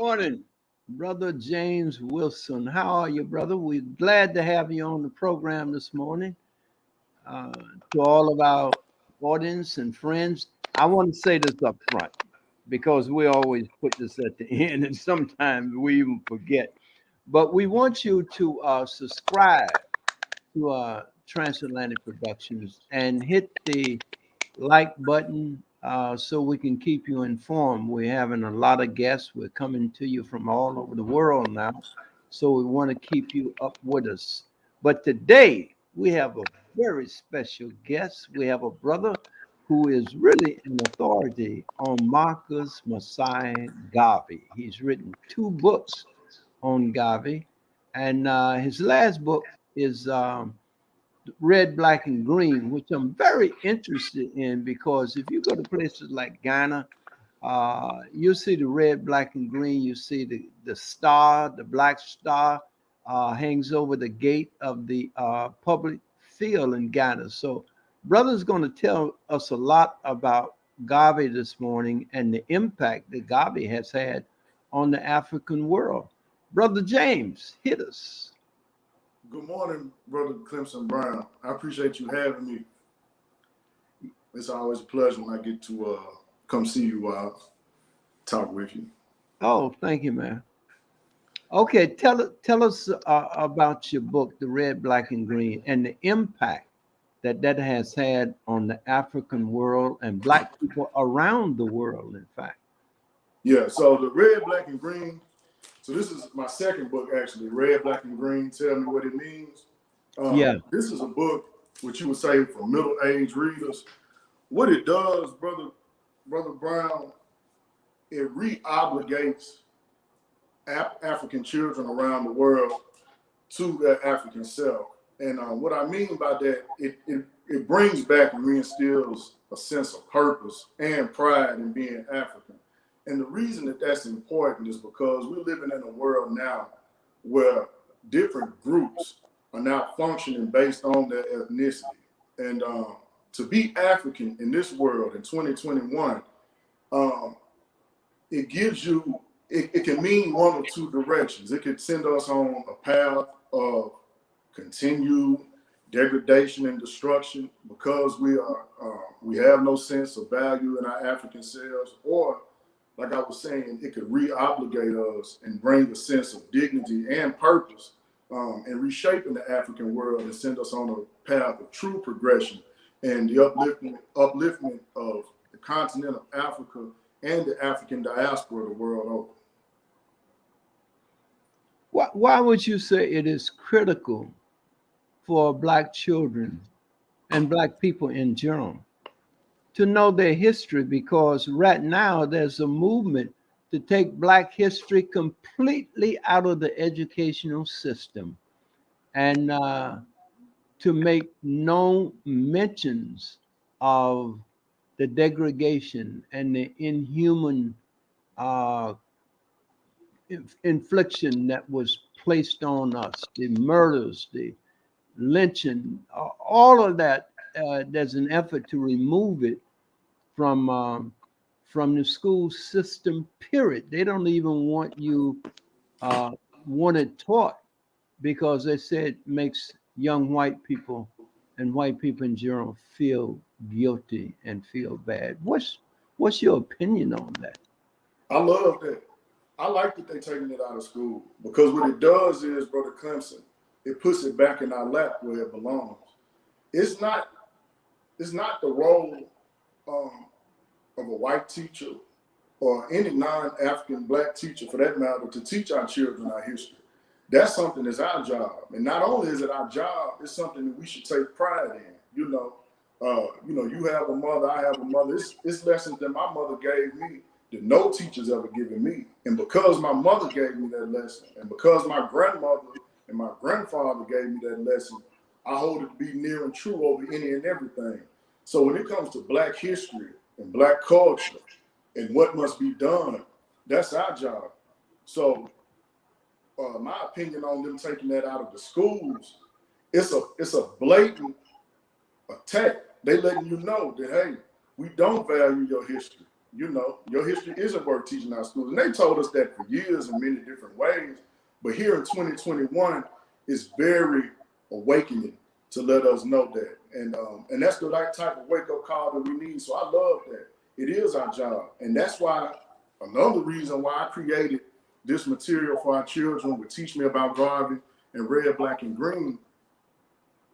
morning, Brother James Wilson. How are you, brother? We're glad to have you on the program this morning. Uh, to all of our audience and friends, I want to say this up front because we always put this at the end and sometimes we even forget. But we want you to subscribe to Transatlantic Productions and hit the like button so we can keep you informed. We're having a lot of guests. We're coming to you from all over the world now. So we want to keep you up with us. But today we have a very special guest. We have a brother who is really an authority on Marcus Messiah Garvey. He's written two books on Garvey, and his last book is red, black, and green, which I'm very interested in because if you go to places like Ghana, you see the red, black, and green. You see the star, the black star, hangs over the gate of the public field in Ghana. So, brother's going to tell us a lot about Garvey this morning and the impact that Garvey has had on the African world. Brother James, hit us. Good morning, Brother Clemson Brown. I appreciate you having me. It's always a pleasure when I get to come see you, talk with you. Oh, thank you, man. Okay, tell us about your book, The Red, Black, and Green, and the impact that has had on the African world and Black people around the world, in fact. Yeah, so The Red, Black, and Green. So this is my second book, actually, Red, Black, and Green, Tell Me What It Means. Yeah. This is a book which you would say for middle-aged readers. What it does, Brother Brown, it re-obligates African children around the world to their African self. And what I mean by that, it brings back and reinstills a sense of purpose and pride in being African. And the reason that that's important is because we're living in a world now where different groups are now functioning based on their ethnicity. And to be African in this world in 2021, it gives you, it can mean one of two directions. It could send us on a path of continued degradation and destruction because we have no sense of value in our African selves, or like I was saying, it could re-obligate us and bring a sense of dignity and purpose and reshaping the African world and send us on a path of true progression and the upliftment of the continent of Africa and the African diaspora the world over. Why would you say it is critical for Black children and Black people in general to know their history? Because right now there's a movement to take Black history completely out of the educational system and to make no mentions of the degradation and the inhuman uh, infliction that was placed on us, the murders, the lynching, all of that. There's an effort to remove it from the school system. Period. They don't even want you want it taught because they said it makes young white people and white people in general feel guilty and feel bad. What's your opinion on that? I love that. I like that they're taking it out of school because what it does is, Brother Clemson, it puts it back in our lap where it belongs. It's not the role of a white teacher or any non-African Black teacher, for that matter, to teach our children our history. That's something that's our job. And not only is it our job, it's something that we should take pride in. You have a mother, I have a mother. It's lessons that my mother gave me that no teacher's ever given me. And because my mother gave me that lesson, and because my grandmother and my grandfather gave me that lesson, I hold it to be near and true over any and everything. So when it comes to Black history and Black culture and what must be done, that's our job. So my opinion on them taking that out of the schools, it's a blatant attack. They letting you know that, hey, we don't value your history. you know, your history isn't worth teaching our schools. And they told us that for years in many different ways. But here in 2021, it's very awakening to let us know that. And that's the right type of wake-up call that we need. So I love that. It is our job. And that's why, another reason why I created this material for our children would teach me about Garvey and red, black, and green.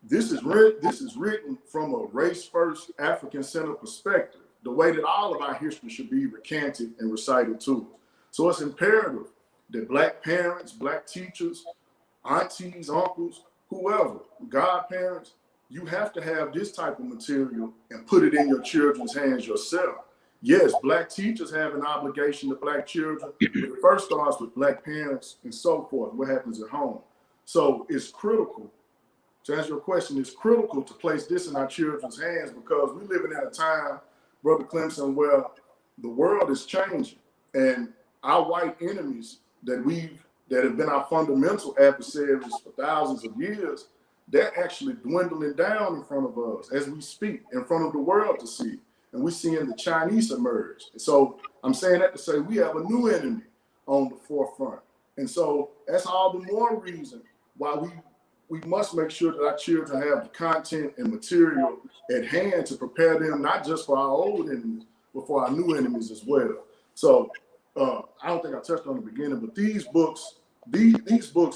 This is written from a race-first, African-centered perspective, the way that all of our history should be recanted and recited to us. So it's imperative that Black parents, Black teachers, aunties, uncles, whoever, godparents, you have to have this type of material and put it in your children's hands yourself. Yes, Black teachers have an obligation to Black children, but it first starts with Black parents and so forth, what happens at home. So it's critical. To answer your question, it's critical to place this in our children's hands because we're living in a time, Brother Clemson, where the world is changing. And our white enemies that have been our fundamental adversaries for thousands of years, they're actually dwindling down in front of us as we speak, in front of the world to see. And we're seeing the Chinese emerge. And so I'm saying that to say we have a new enemy on the forefront. And so that's all the more reason why we must make sure that our children have the content and material at hand to prepare them, not just for our old enemies, but for our new enemies as well. So I don't think I touched on the beginning, but these books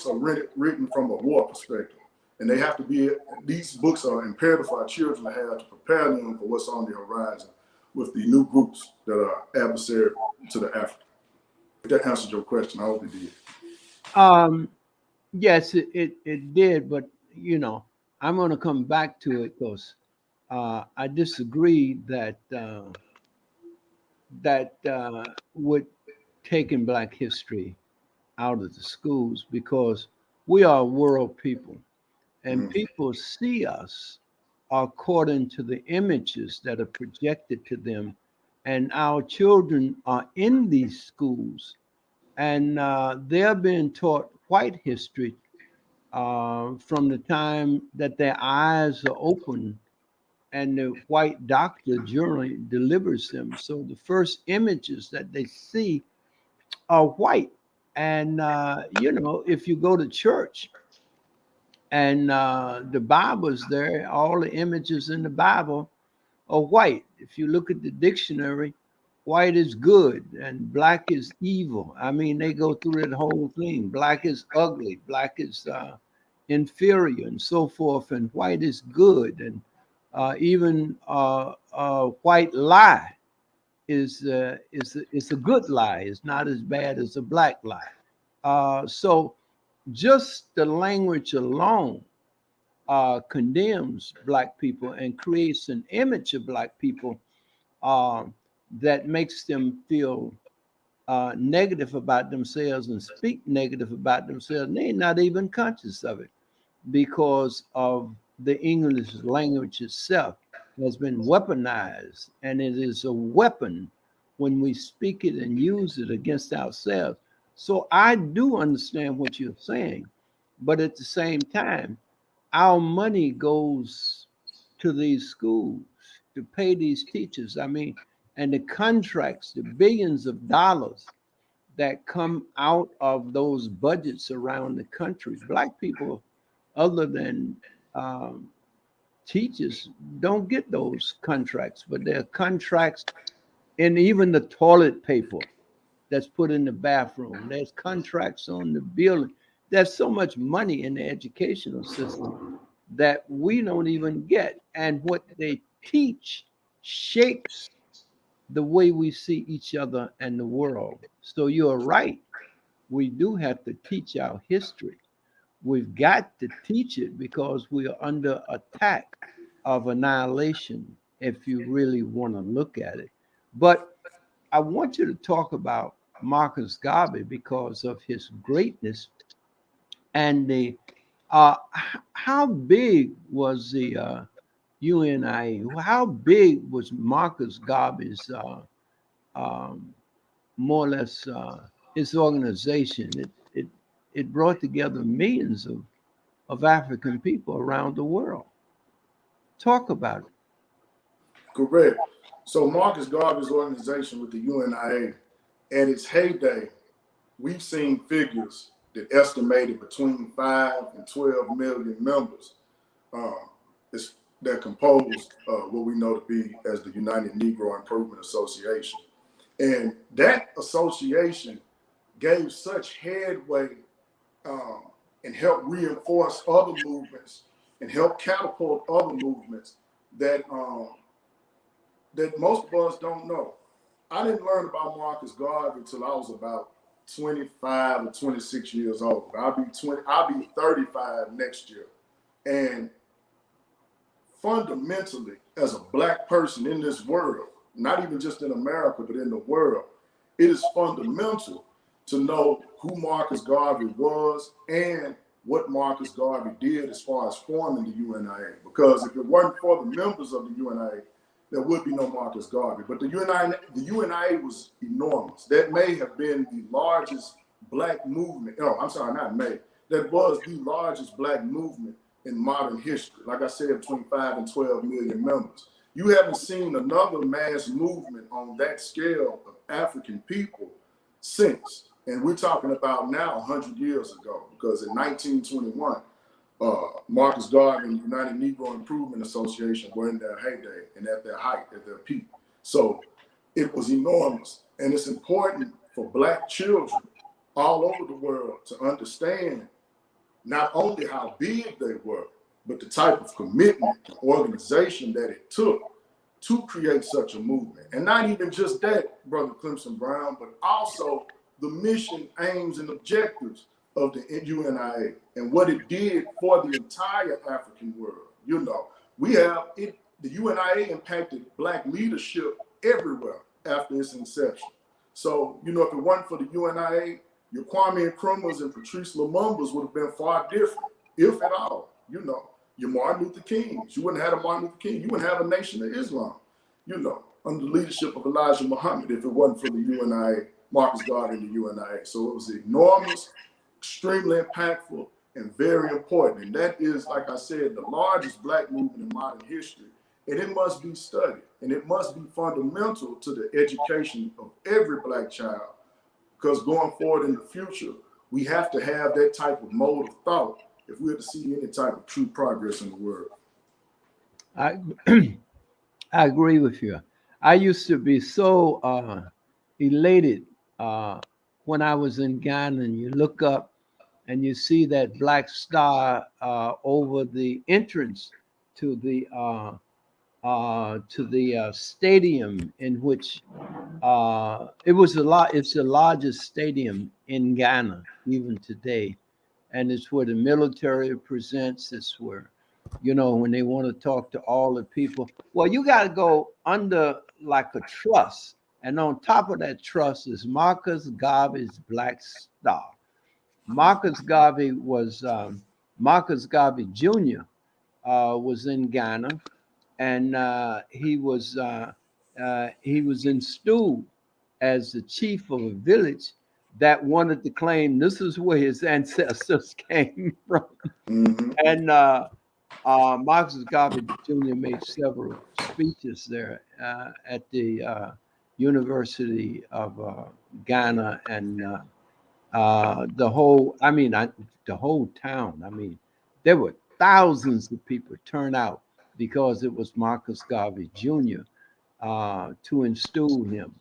are written from a war perspective. And they have to be, these books are imperative for our children to have to prepare them for what's on the horizon with the new groups that are adversary to the African. If that answered your question, I hope it did. Yes, it did, but you know, I'm going to come back to it because I disagree that with taking Black history out of the schools because we are world people, and people see us according to the images that are projected to them, and our children are in these schools, and they're being taught white history from the time that their eyes are open and the white doctor generally delivers them. So the first images that they see are white. And, you know, if you go to church and the Bible's there, all the images in the Bible are white. If you look at the dictionary, white is good and black is evil. I mean, they go through that whole thing. Black is ugly, black is inferior, and so forth, and white is good. And even white lie is a good lie. It's not as bad as a black lie. So just the language alone condemns Black people and creates an image of Black people uh, that makes them feel negative about themselves and speak negative about themselves. They're not even conscious of it because of the English language itself has been weaponized, and it is a weapon when we speak it and use it against ourselves. So I do understand what you're saying, but at the same time, our money goes to these schools to pay these teachers. I mean, and the contracts, the billions of dollars that come out of those budgets around the country. Black people, other than um, teachers, don't get those contracts, but there are contracts in even the toilet paper that's put in the bathroom. There's contracts on the building. There's so much money in the educational system that we don't even get. And what they teach shapes the way we see each other and the world. So you're right. We do have to teach our history. We've got to teach it because we are under attack of annihilation if you really want to look at it. But I want you to talk about Marcus Garvey because of his greatness and the how big was the UNIA? How big was Marcus Garvey's more or less his organization? It brought together millions of African people around the world. Talk about it. Correct. So Marcus Garvey's organization with the UNIA, at its heyday, we've seen figures that estimated between 5 and 12 million members that compose what we know to be as the United Negro Improvement Association. And that association gave such headway and helped reinforce other movements and help catapult other movements that that most of us don't know. I didn't learn about Marcus Garvey until I was about 25 or 26 years old. I'll be 35 next year. And fundamentally, as a Black person in this world, not even just in America, but in the world, it is fundamental to know who Marcus Garvey was and what Marcus Garvey did as far as forming the UNIA. Because if it weren't for the members of the UNIA, there would be no Marcus Garvey. But the UNIA was enormous. That may have been the largest Black movement. No, I'm sorry, not may. That was the largest Black movement in modern history. Like I said, between 5 and 12 million members. You haven't seen another mass movement on that scale of African people since. And we're talking about now 100 years ago, because in 1921, Marcus Garvey and the United Negro Improvement Association were in their heyday and at their height, at their peak. So it was enormous. And it's important for Black children all over the world to understand not only how big they were, but the type of commitment and organization that it took to create such a movement. And not even just that, Brother Clemson Brown, but also the mission, aims, and objectives of the UNIA and what it did for the entire African world. You know, the UNIA impacted Black leadership everywhere after its inception. So, you know, if it weren't for the UNIA, your Kwame Nkrumahs and Patrice Lumumba's would have been far different, if at all. You know, your Martin Luther Kings. You wouldn't have had a Martin Luther King. You wouldn't have a Nation of Islam, you know, under the leadership of Elijah Muhammad if it wasn't for the UNIA, Marcus Garvey and the UNIA. So it was enormous, extremely impactful, and very important. And that is, like I said, the largest Black movement in modern history. And it must be studied. And it must be fundamental to the education of every Black child. Because going forward in the future, we have to have that type of mode of thought if we're to see any type of true progress in the world. I I agree with you. I used to be so elated when I was in Ghana, and you look up and you see that black star over the entrance to the stadium, in which it's the largest stadium in Ghana even today, and it's where the military presents. It's where, you know, when they want to talk to all the people. Well, you got to go under like a truss, and on top of that truss is Marcus Garvey's black star. Marcus Garvey was Marcus Garvey Jr. Was in Ghana, and he was installed as the chief of a village that wanted to claim this is where his ancestors came from. Mm-hmm. And Marcus Garvey Jr. made several speeches there at the University of Ghana, and the whole town. I mean, there were thousands of people turn out because it was Marcus Garvey Jr. To install him.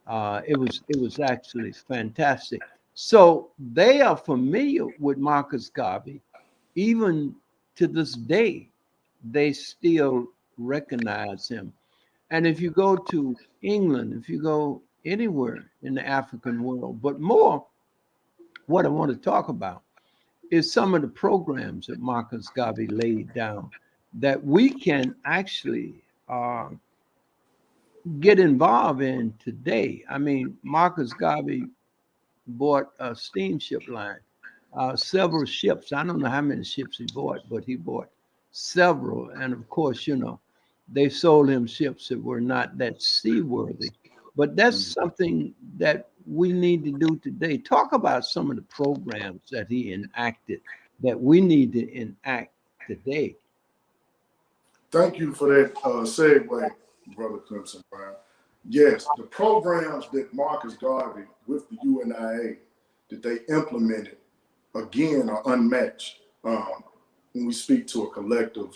It was actually fantastic. So they are familiar with Marcus Garvey. Even to this day, they still recognize him. And if you go to England, if you go anywhere in the African world, but more, what I want to talk about is some of the programs that Marcus Garvey laid down that we can actually get involved in today. I mean, Marcus Garvey bought a steamship line, several ships. I don't know how many ships he bought, but he bought several. And of course, you know, they sold him ships that were not that seaworthy. But that's something that we need to do today. Talk about some of the programs that he enacted that we need to enact today. Thank you for that segue. Brother Clemson Brown. Yes, the programs that Marcus Garvey with the UNIA that they implemented again are unmatched when we speak to a collective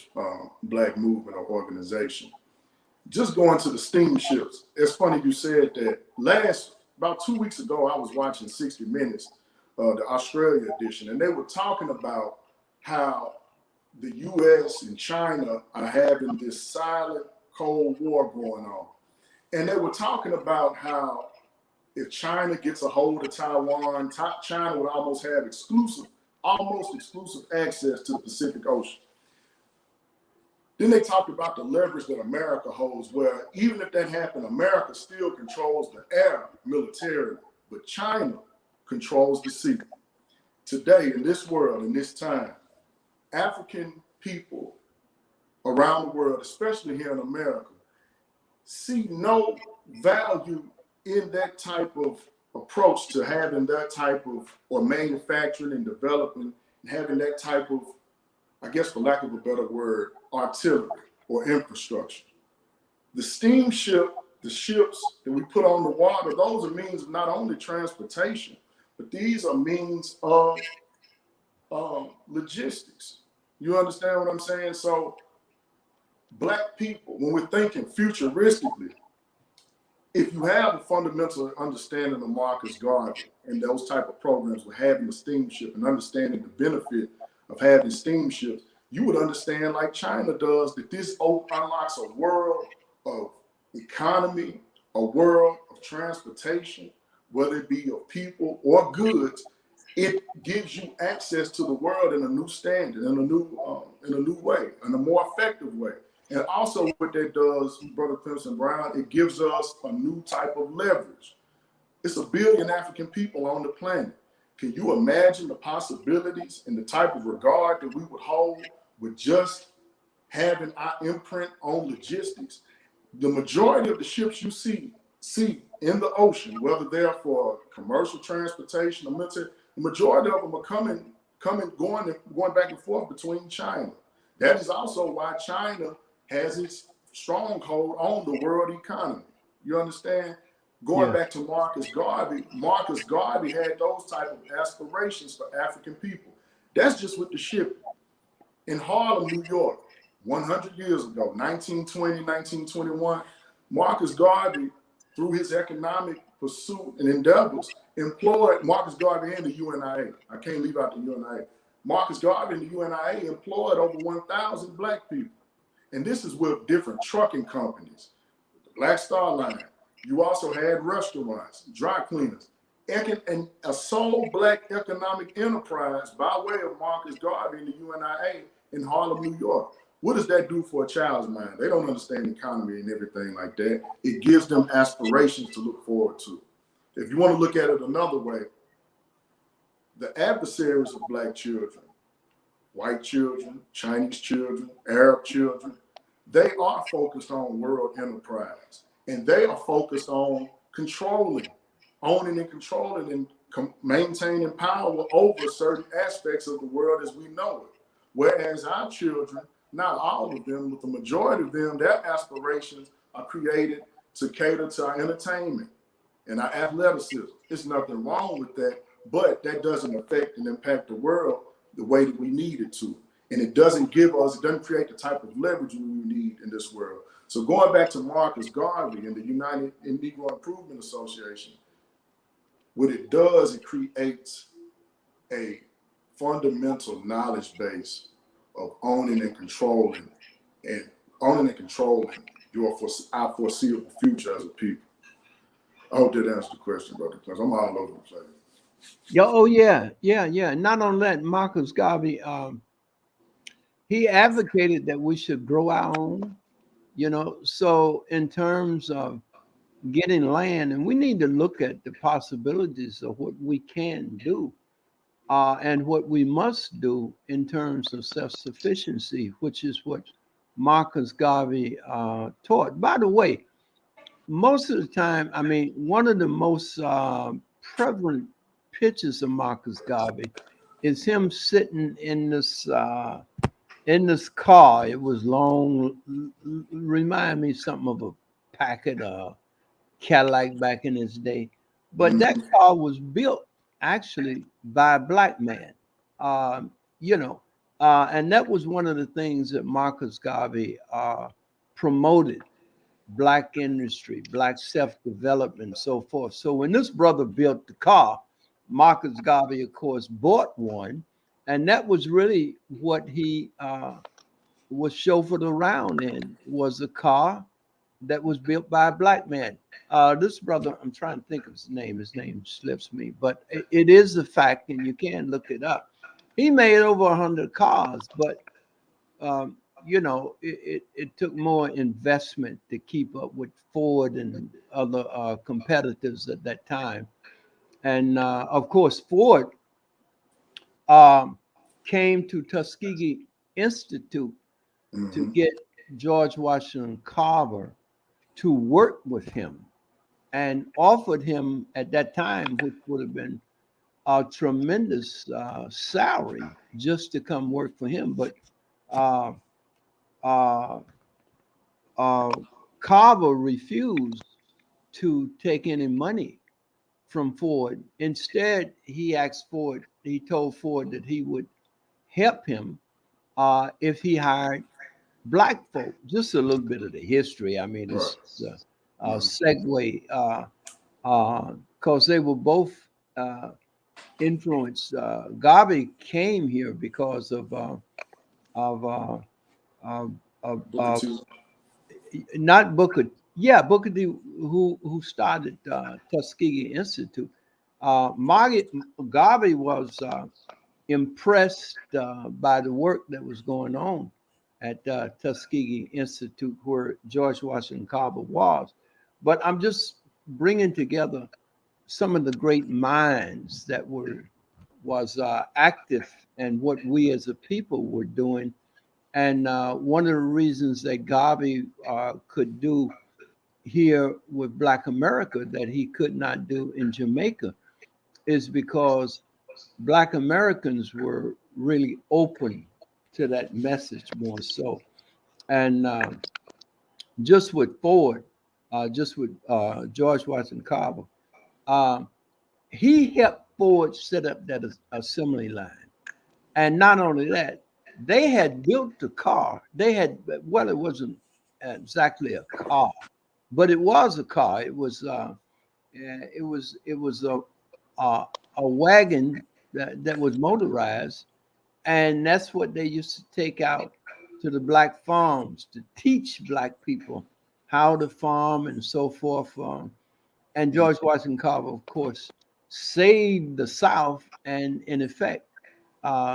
Black movement or organization. Just going to the steamships, it's funny you said that. About 2 weeks ago, I was watching 60 Minutes, the Australia edition, and they were talking about how the US and China are having this silent Cold War going on. And they were talking about how if China gets a hold of Taiwan, China would almost have almost exclusive access to the Pacific Ocean. Then they talked about the leverage that America holds, where even if that happened, America still controls the air militarily, but China controls the sea. Today, in this world, in this time, African people around the world, especially here in America, see no value in that type of approach to having that type of, or manufacturing and developing, and having that type of, I guess for lack of a better word, artillery or infrastructure. The steamship, the ships that we put on the water, those are means of not only transportation, but these are means of logistics. You understand what I'm saying? So Black people, when we're thinking futuristically, if you have a fundamental understanding of Marcus Garvey and those type of programs with having a steamship and understanding the benefit of having steamships, you would understand, like China does, that this unlocks a world of economy, a world of transportation, whether it be of people or goods. It gives you access to the world in a new standard, in a new way, in a more effective way. And also what that does, Brother Clemson Brown, it gives us a new type of leverage. It's 1 billion African people on the planet. Can you imagine the possibilities and the type of regard that we would hold with just having our imprint on logistics? The majority of the ships you see in the ocean, whether they're for commercial transportation or military, the majority of them are going back and forth between China. That is also why China has its stronghold on the world economy. You understand? Going back to Marcus Garvey had those type of aspirations for African people. That's just with the shipping. In Harlem, New York, 100 years ago, 1920, 1921, Marcus Garvey, through his economic pursuit and endeavors, employed Marcus Garvey and the UNIA. I can't leave out the UNIA. Marcus Garvey and the UNIA employed over 1,000 Black people. And this is with different trucking companies, the Black Star Line. You also had restaurants, dry cleaners, and a sole Black economic enterprise by way of Marcus Garvey and the UNIA in Harlem, New York. What does that do for a child's mind? They don't understand the economy and everything like that. It gives them aspirations to look forward to. If you want to look at it another way, the adversaries of Black children, white children, Chinese children, Arab children, they are focused on world enterprise. And they are focused on owning and controlling and maintaining power over certain aspects of the world as we know it. Whereas our children, not all of them, but the majority of them, their aspirations are created to cater to our entertainment and our athleticism. There's nothing wrong with that, but that doesn't affect and impact the world the way that we need it to. And it doesn't create the type of leverage we need in this world. So going back to Marcus Garvey and the United Negro Improvement Association, what it does, it creates a fundamental knowledge base of owning and controlling our foreseeable future as a people. I hope that answers the question, brother, because I'm all over the place. Yeah. Not only that, Marcus Garvey, he advocated that we should grow our own, so in terms of getting land, and we need to look at the possibilities of what we can do and what we must do in terms of self-sufficiency, which is what Marcus Garvey taught. By the way, most of the time, one of the most prevalent pictures of Marcus Garvey is him sitting in this in this car. It was long, remind me something of a Packard Cadillac back in its day. But that car was built actually by a black man. Um, you know, and that was one of the things that Marcus Garvey promoted: black industry, black self-development, and so forth. So when this brother built the car, Marcus Garvey, of course, bought one, and that was really what he was chauffeured around in, was a car that was built by a black man. This brother, I'm trying to think of his name. His name slips me, but it is a fact, and you can look it up. He made over 100 cars, but it took more investment to keep up with Ford and other competitors at that time. And of course, Ford um, came to Tuskegee Institute to get George Washington Carver to work with him, and offered him at that time, which would have been a tremendous salary just to come work for him. But uh, uh, uh, Carver refused to take any money from Ford. Instead, he told Ford that he would help him if he hired black folk. Just a little bit of the history. I mean, Right. it's a segue because they were both influenced. Garvey came here because of, uh, of, Booker of T. not Booker. Yeah, Booker T, who started Tuskegee Institute. Margaret Garvey was impressed by the work that was going on at Tuskegee Institute, where George Washington Carver was. But I'm just bringing together some of the great minds that was active, and what we as a people were doing. And one of the reasons that Garvey could do here with Black America that he could not do in Jamaica is because Black Americans were really open to that message more so. And just with Ford, just with George Washington Carver, um, he helped Ford set up that assembly line. And not only that, they had built the car. They had, well, it wasn't exactly a car, but it was a car. It was a wagon that was motorized, and that's what they used to take out to the black farms to teach black people how to farm and so forth. And George Washington Carver, of course, saved the South, and in effect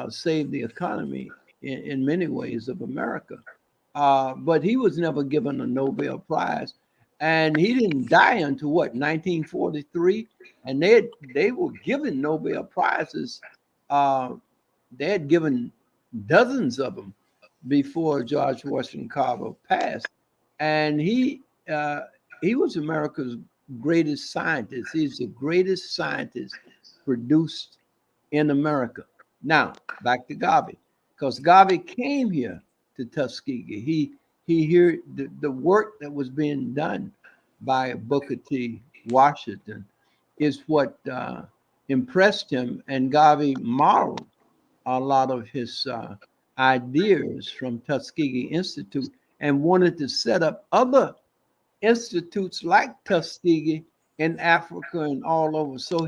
saved the economy in many ways of America. But he was never given a Nobel Prize, and he didn't die until what, 1943, and they were given Nobel Prizes. Uh, they had given dozens of them before George Washington Carver passed, and he was America's greatest scientist. He's the greatest scientist produced in America. Now, back to Garvey, because Garvey came here to Tuskegee. He heard the work that was being done by Booker T. Washington is what impressed him, and Garvey modeled a lot of his ideas from Tuskegee Institute and wanted to set up other institutes like Tuskegee in Africa and all over. So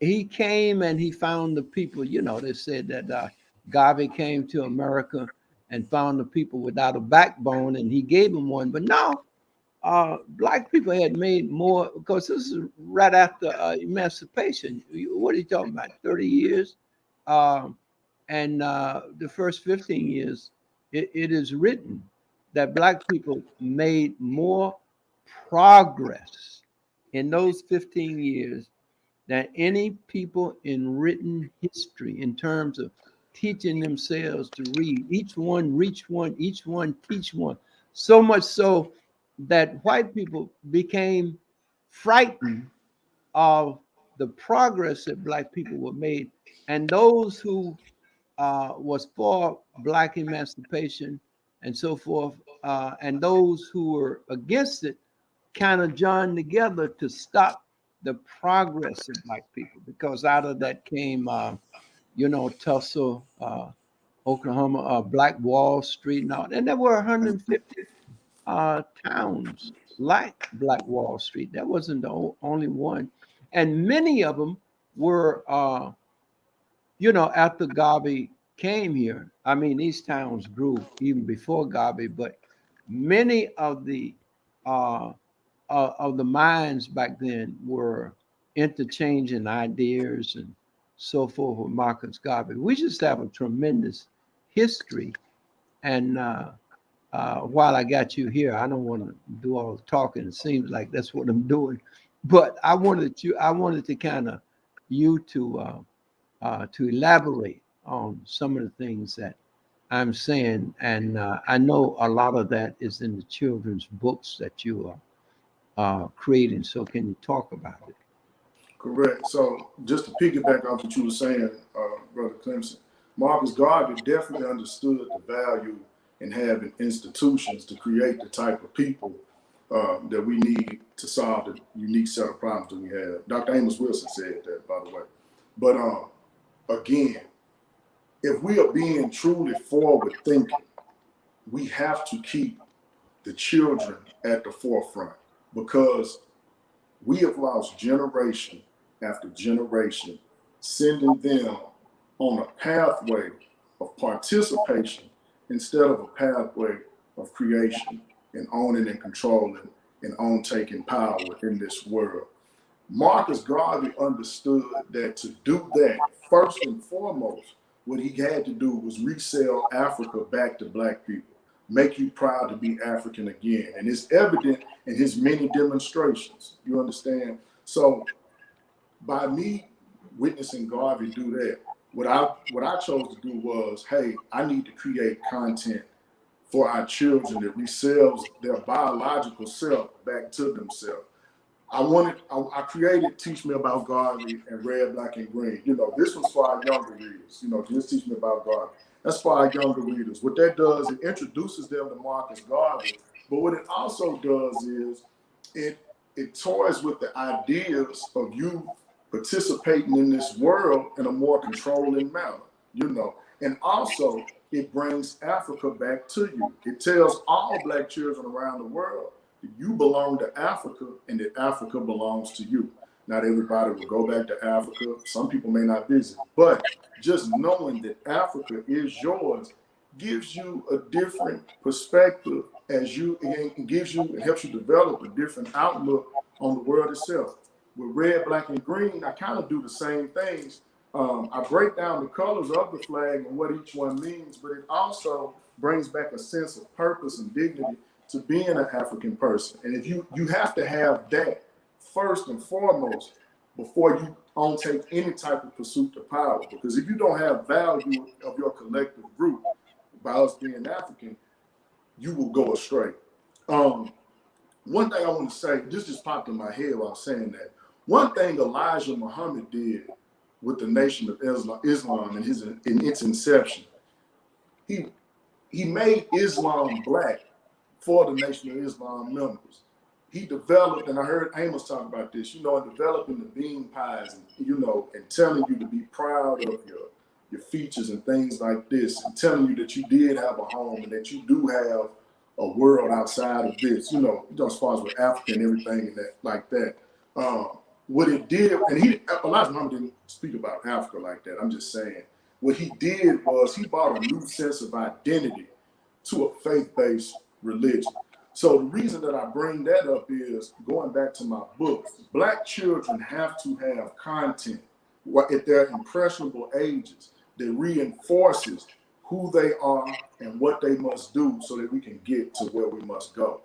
he came and he found the people. They said that Garvey came to America and found the people without a backbone, and he gave them one. But now, black people had made more, because this is right after emancipation. What are you talking about? 30 years, and the first 15 years, it is written that black people made more progress in those 15 years than any people in written history, in terms of teaching themselves to read. Each one reach one, each one teach one. So much so that white people became frightened of the progress that black people were made. And those who was for black emancipation and so forth, and those who were against it kind of joined together to stop the progress of black people, because out of that came, Tulsa, Oklahoma, Black Wall Street, and all. And there were 150 towns like Black Wall Street. That wasn't the only one, and many of them were, after Garvey came here. I mean, these towns grew even before Garvey, but many of the minds back then were interchanging ideas and so forth with Marcus Garvey. We just have a tremendous history. And while I got you here, I don't want to do all the talking. It seems like that's what I'm doing, but I wanted to kind of you to elaborate on some of the things that I'm saying, and I know a lot of that is in the children's books that you are creating. So can you talk about it? Correct. So just to piggyback off what you were saying, Brother Clemson, Marcus Garvey definitely understood the value in having institutions to create the type of people that we need to solve the unique set of problems that we have. Dr. Amos Wilson said that, by the way. But again, if we are being truly forward thinking, we have to keep the children at the forefront, because we have lost generation after generation, sending them on a pathway of participation instead of a pathway of creation and owning and controlling and on taking power in this world. Marcus Garvey understood that to do that, first and foremost, what he had to do was resell Africa back to black people, make you proud to be African again. And it's evident in his many demonstrations, you understand? So by me witnessing Garvey do that, what I chose to do was, hey, I need to create content for our children that resells their biological self back to themselves. I created Teach Me About Garvey and Red, Black, and Green. This was for our younger readers. Just Teach Me About Garvey. That's for our younger readers. What that does, it introduces them to Marcus Garvey. But what it also does is it toys with the ideas of you participating in this world in a more controlling manner, And also, it brings Africa back to you. It tells all black children around the world that you belong to Africa and that Africa belongs to you. Not everybody will go back to Africa. Some people may not visit. But just knowing that Africa is yours gives you a different perspective it helps you develop a different outlook on the world itself. With Red, Black, and Green, I kind of do the same things. I break down the colors of the flag and what each one means, but it also brings back a sense of purpose and dignity to being an African person. And if you have to have that first and foremost before you take any type of pursuit to power. Because if you don't have value of your collective group by us being African, you will go astray. One thing I want to say, this just popped in my head while saying that. One thing Elijah Muhammad did with the Nation of Islam in its inception, he made Islam black for the Nation of Islam members. He developed, and I heard Amos talk about this, in developing the bean pies, and telling you to be proud of your features and things like this, and telling you that you did have a home and that you do have a world outside of this, as far as with Africa and everything and that like that. What it did, and Elijah Muhammad didn't speak about Africa like that. I'm just saying, what he did was he brought a new sense of identity to a faith-based religion. So the reason that I bring that up is going back to my book. Black children have to have content at their impressionable ages that reinforces who they are and what they must do so that we can get to where we must go.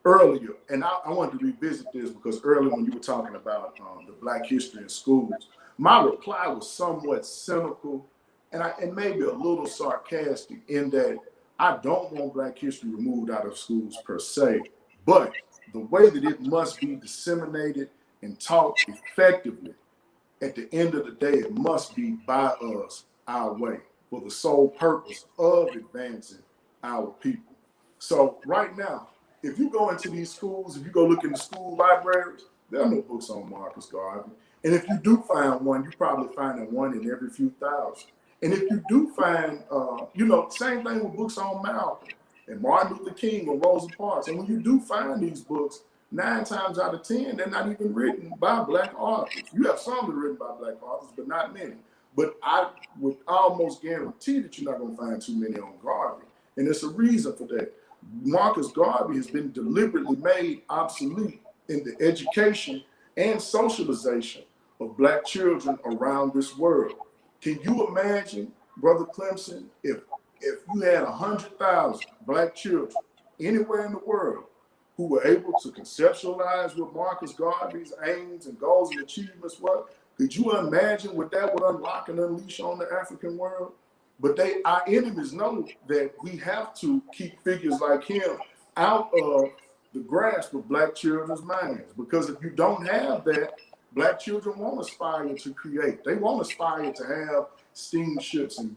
Earlier, and I wanted to revisit this because earlier when you were talking about the Black history in schools, my reply was somewhat cynical and maybe a little sarcastic in that I don't want Black history removed out of schools per se, but the way that it must be disseminated and taught effectively at the end of the day, it must be by us, our way, for the sole purpose of advancing our people. So right now, if you go into these schools, if you go look in the school libraries, there are no books on Marcus Garvey. And if you do find one, you probably find one in every few thousand. And if you do find, same thing with books on Malcolm and Martin Luther King and Rosa Parks. And when you do find these books, 9 times out of 10, they're not even written by Black authors. You have some that are written by Black authors, but not many. But I would almost guarantee that you're not going to find too many on Garvey. And there's a reason for that. Marcus Garvey has been deliberately made obsolete in the education and socialization of Black children around this world. Can you imagine, Brother Clemson, if you had 100,000 Black children anywhere in the world who were able to conceptualize what Marcus Garvey's aims and goals and achievements were? Could you imagine what that would unlock and unleash on the African world? But our enemies know that we have to keep figures like him out of the grasp of Black children's minds. Because if you don't have that, Black children won't aspire to create. They won't aspire to have steamships and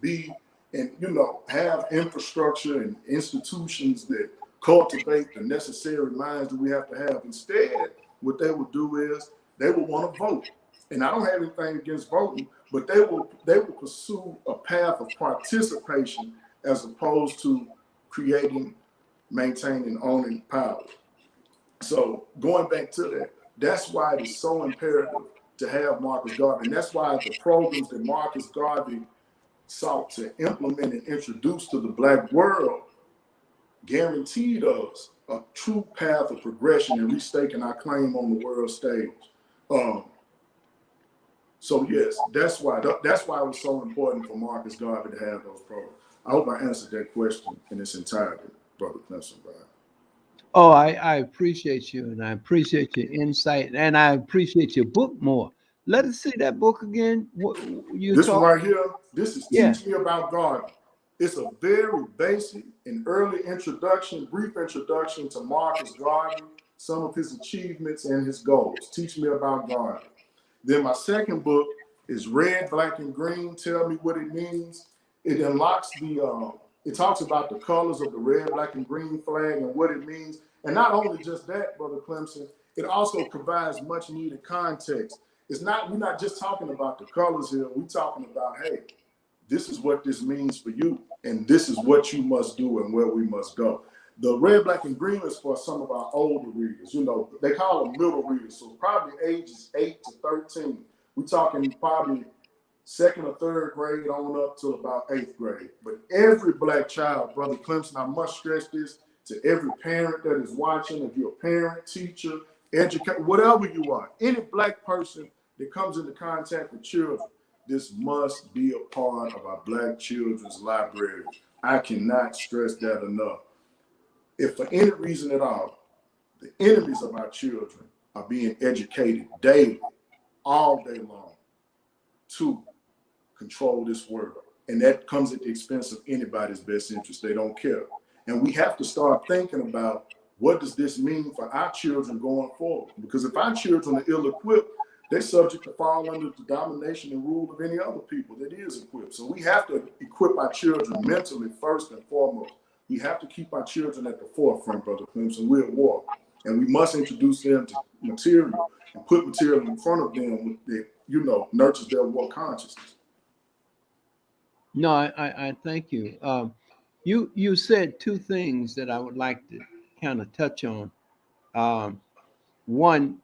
have infrastructure and institutions that cultivate the necessary minds that we have to have. Instead, what they will do is they will want to vote. And I don't have anything against voting, but they will pursue a path of participation as opposed to creating, maintaining, owning power. So going back to that, that's why it is so imperative to have Marcus Garvey. And that's why the programs that Marcus Garvey sought to implement and introduce to the Black world guaranteed us a true path of progression and restaking our claim on the world stage. So yes, that's why it was so important for Marcus Garvey to have those programs. I hope I answered that question in its entirety, Brother Clemson. Oh, I appreciate you, and I appreciate your insight, and I appreciate your book more. Let us see that book again. This one right here, this is Yeah. Teach Me About Garvey. It's a very basic and early introduction, brief introduction to Marcus Garvey, some of his achievements and his goals. Teach Me About Garvey. Then my second book is Red, Black, and Green, Tell Me What It Means. It unlocks it talks about the colors of the red, black, and green flag and what it means. And not only just that, Brother Clemson, it also provides much needed context. We're not just talking about the colors here. We're talking about, hey, this is what this means for you, and this is what you must do and where we must go. The red, black, and green is for some of our older readers. They call them middle readers, so probably ages 8 to 13. We're talking probably 2nd or 3rd grade on up to about 8th grade. But every Black child, Brother Clemson, I must stress this to every parent that is watching, if you're a parent, teacher, educator, whatever you are, any Black person that comes into contact with children, this must be a part of our Black children's library. I cannot stress that enough. If for any reason at all, the enemies of our children are being educated daily, all day long, to control this world. And that comes at the expense of anybody's best interest. They don't care. And we have to start thinking about, what does this mean for our children going forward? Because if our children are ill-equipped, they're subject to fall under the domination and rule of any other people that is equipped. So we have to equip our children mentally first and foremost. We have to keep our children at the forefront, Brother Clemson. We're at war. And we must introduce them to material and put material in front of them that, nurtures their war consciousness. No, I thank you. You said 2 things that I would like to kind of touch on. One,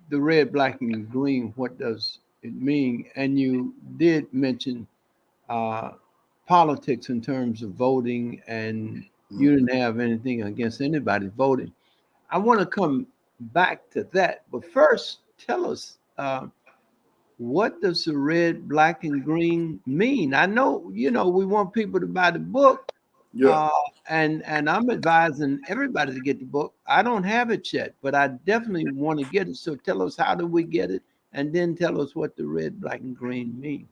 the red, black, and green. What does it mean? And you did mention politics in terms of voting, and you didn't have anything against anybody voting. I want to come back to that, but first, tell us. What does the red, black, and green mean? I know, we want people to buy the book. Yeah. And I'm advising everybody to get the book. I don't have it yet, but I definitely want to get it. So tell us, how do we get it? And then tell us what the red, black, and green mean.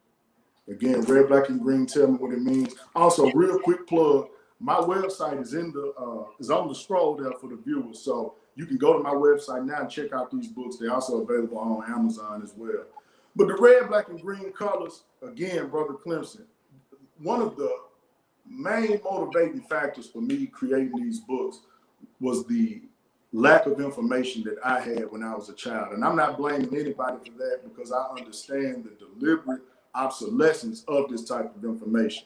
Again, red, black, and green, tell me what it means. Also, real quick plug, my website is on the scroll there for the viewers. So you can go to my website now and check out these books. They're also available on Amazon as well. But the red, black, and green colors, again, Brother Clemson, one of the main motivating factors for me creating these books was the lack of information that I had when I was a child. And I'm not blaming anybody for that, because I understand the deliberate obsolescence of this type of information.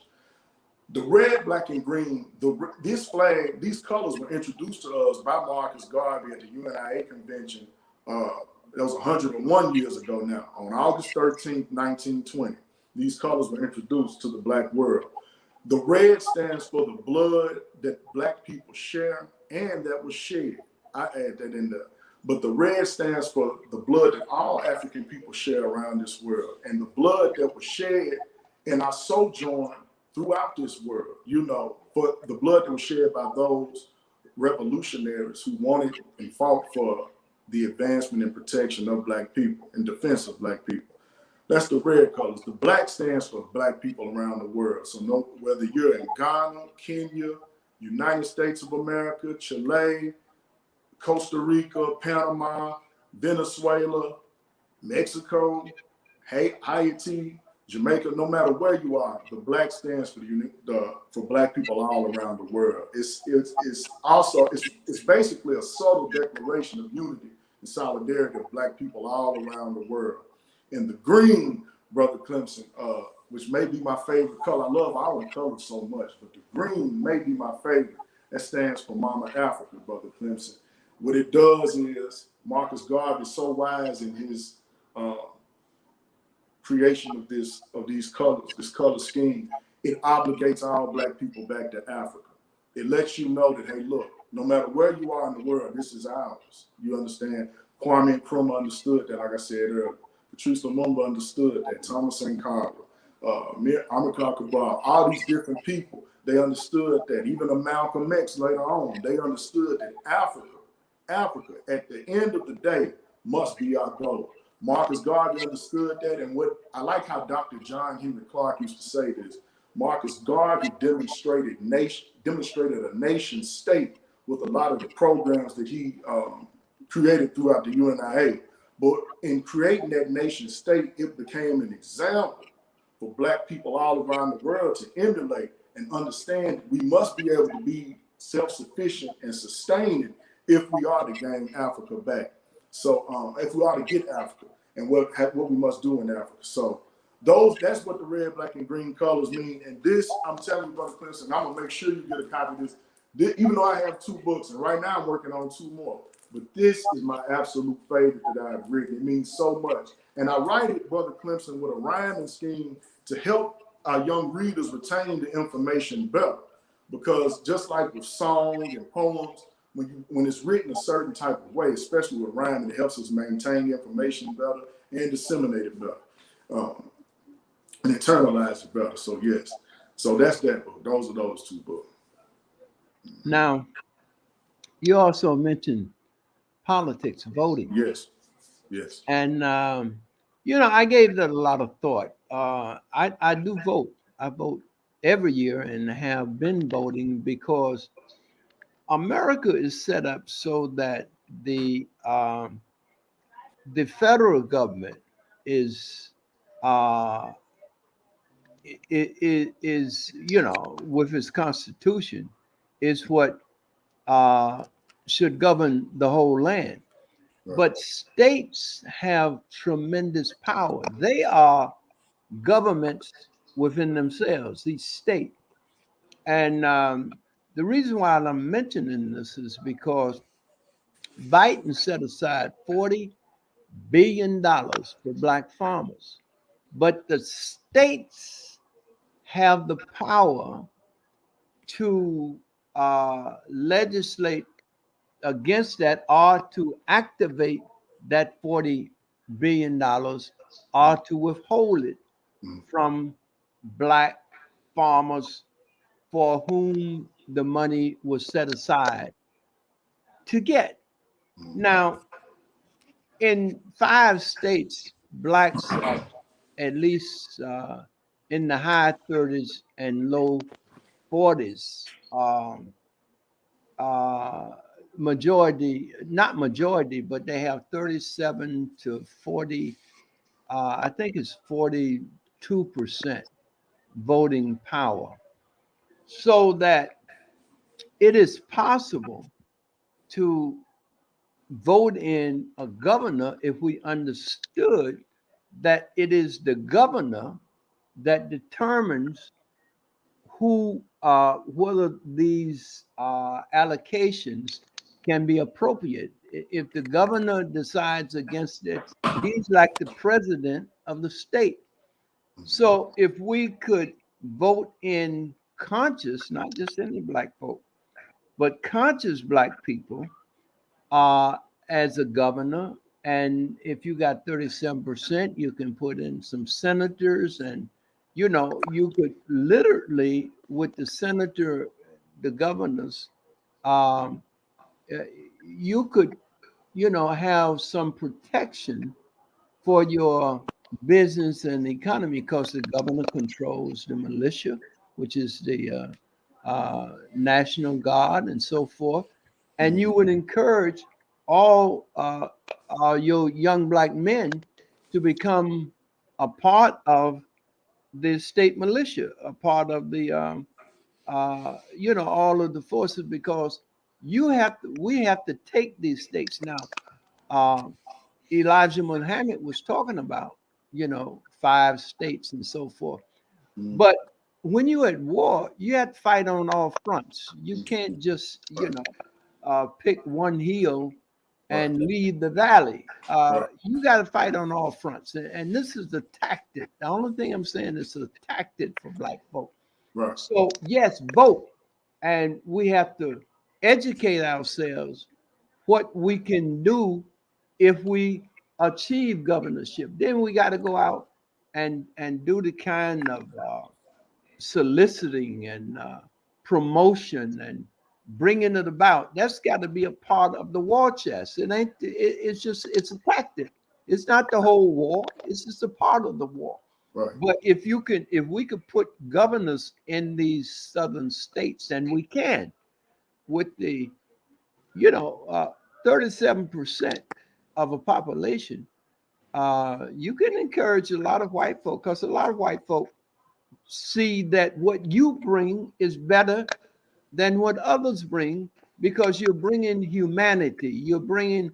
The red, black, and green, this flag, these colors were introduced to us by Marcus Garvey at the UNIA convention. That was 101 years ago now, on August 13th, 1920. These colors were introduced to the Black world. The red stands for the blood that Black people share and that was shed. I add that in there. But the red stands for the blood that all African people share around this world, and the blood that was shed in our sojourn throughout this world, you know, for the blood that was shed by those revolutionaries who wanted and fought for the advancement and protection of Black people, in defense of Black people. That's the red colors. The black stands for Black people around the world. So whether you're in Ghana, Kenya, United States of America, Chile, Costa Rica, Panama, Venezuela, Mexico, Haiti, Jamaica, no matter where you are, the black stands for Black people all around the world. It's basically a subtle declaration of unity and solidarity of Black people all around the world. And the green, Brother Clemson, which may be my favorite color. I love all the colors so much, but the green may be my favorite. That stands for Mama Africa, Brother Clemson. What it does is, Marcus Garvey is so wise in his creation of these colors, this color scheme. It obligates all Black people back to Africa. It lets you know that, hey, look, no matter where you are in the world, this is ours. You understand? Kwame Nkrumah understood that, like I said earlier. Patrice Lumumba understood that. Thomas Sankara, Amilcar Cabral, all these different people, they understood that. Even a Malcolm X later on, they understood that Africa, at the end of the day, must be our goal. Marcus Garvey understood that, and what I like how Dr. John Henry Clark used to say this. Marcus Garvey demonstrated a nation state with a lot of the programs that he created throughout the UNIA. But in creating that nation state, it became an example for Black people all around the world to emulate and understand. We must be able to be self-sufficient and sustaining if we are to gain Africa back. So if we are to get Africa, and what we must do in Africa. So that's what the red, black, and green colors mean. And this, I'm telling you, Brother Clemson, I'm gonna make sure you get a copy of this. Even though I have 2 books, and right now I'm working on 2 more. But this is my absolute favorite that I've written. It means so much. And I write it, Brother Clemson, with a rhyming scheme to help our young readers retain the information better. Because just like with song and poems, when it's written a certain type of way, especially with rhyming, it helps us maintain the information better and disseminate it better, and internalize it better. So yes, so that's that book. Those are those 2 books. Now, you also mentioned politics, voting. Yes. And, I gave that a lot of thought. I do vote. I vote every year and have been voting because America is set up so that the federal government is with its constitution, is what should govern the whole land. Right. But states have tremendous power. They are governments within themselves, each state. And the reason why I'm mentioning this is because Biden set aside $40 billion for Black farmers. But the states have the power to legislate against that, or to activate that $40 billion, or to withhold it from Black farmers for whom the money was set aside to get. Now, in 5 states, Blacks are at least in the high 30s and low 40s. Majority, not majority, but they have 37 to 40 I think it's 42% voting power, so that it is possible to vote in a governor if we understood that it is the governor that determines who, whether these allocations can be appropriate. If the governor decides against it, he's like the president of the state. So if we could vote in conscious, not just any black folk, but conscious black people uh, as a governor, and if you got 37%, you can put in some senators, and you could literally with the senator, the governors, um, uh, you could have some protection for your business and economy, because the governor controls the militia, which is the National Guard and so forth. And you would encourage all your young black men to become a part of the state militia, a part of the all of the forces, because we have to take these states now. Um, Elijah Muhammad was talking about, 5 states and so forth. But when you're at war, you have to fight on all fronts. You can't just, pick one hill and leave the valley. You got to fight on all fronts. And this is the tactic. The only thing I'm saying is a tactic for black folk. Right. So, yes, vote. And we have to educate ourselves what we can do if we achieve governorship. Then we got to go out and do the kind of soliciting and promotion and bringing it about. That's got to be a part of the war chest. It ain't. It's a tactic. It's not the whole war. It's just a part of the war. Right. But if we could put governors in these southern states, and we can, with the 37% of a population, you can encourage a lot of white folk, because a lot of white folk see that what you bring is better than what others bring, because you're bringing humanity. You're bringing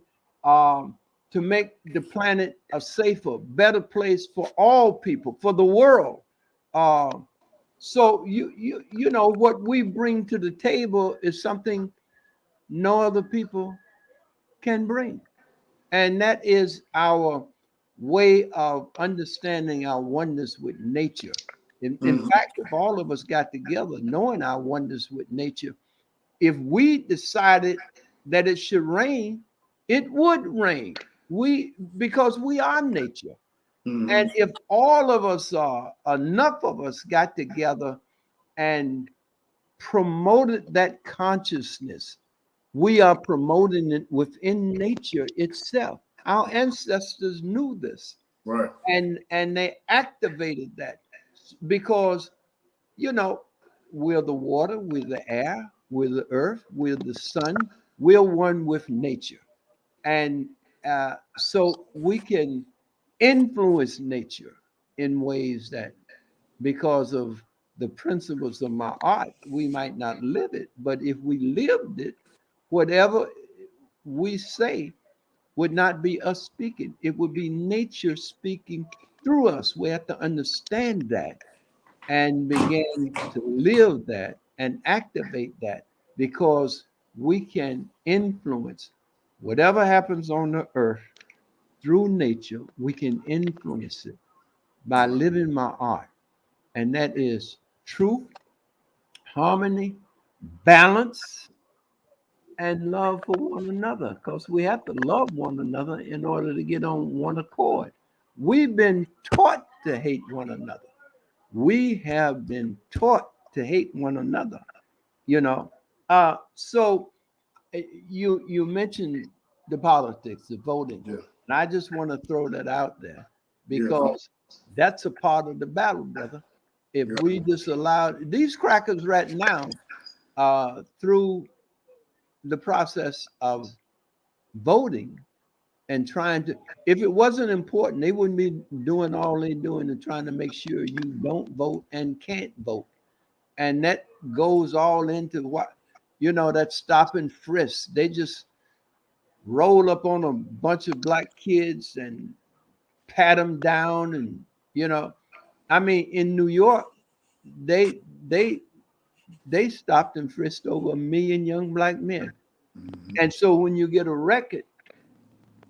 to make the planet a safer, better place for all people, for the world. So what we bring to the table is something no other people can bring. And that is our way of understanding our oneness with nature. In fact, if all of us got together knowing our oneness with nature, if we decided that it should rain, it would rain. Because we are nature. And if all of us enough of us got together and promoted that consciousness, we are promoting it within nature itself. Our ancestors knew this, Right. and they activated that, because we're the water, we're the air, we're the earth, we're the sun, we're one with nature. And so we can influence nature in ways that, because of the principles of my art, we might not live it, but if we lived it, whatever we say would not be us speaking. It would be nature speaking through us. We have to understand that and begin to live that and activate that, because we can influence whatever happens on the earth through nature. We can influence it by living my art, and that is truth, harmony, balance, and love for one another, because we have to love one another in order to get on one accord. We've been taught to hate one another. We have been taught to hate one another, you know. So you mentioned the politics, the voting, Yeah. and I just want to throw that out there, Yeah. because that's a part of the battle, brother. If Yeah. we just allow these crackers right now, through the process of voting, and trying to, if it wasn't important, they wouldn't be doing all they're doing and trying to make sure you don't vote and can't vote. And that goes all into what, that stop and frisk. They just roll up on a bunch of black kids and pat them down. And, I mean, in New York, they they they stopped and frisked over 1 million young black men. Mhm. And so when you get a record,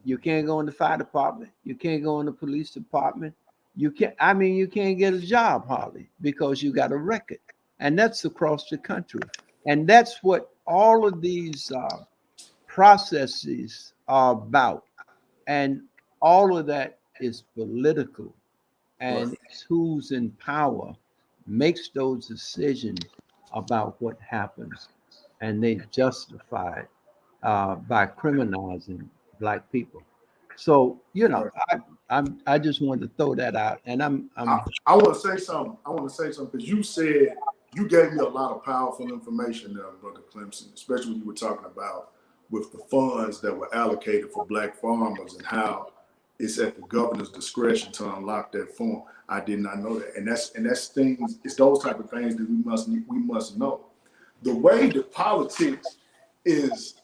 you can't go in the fire department, you can't go in the police department, you can't get a job hardly because you got a record. And that's across the country. And that's what all of these processes are about. And all of that is political. Right. And it's who's in power makes those decisions about what happens. And they justify it by criminalizing black people. So, Right. I just wanted to throw that out. And I want to say something. I want to say something because you gave me a lot of powerful information there, Brother Clemson, especially when you were talking about with the funds that were allocated for black farmers and how it's at the governor's discretion to unlock that fund. I did not know that, and that's things. It's those type of things that we must know. The way that politics is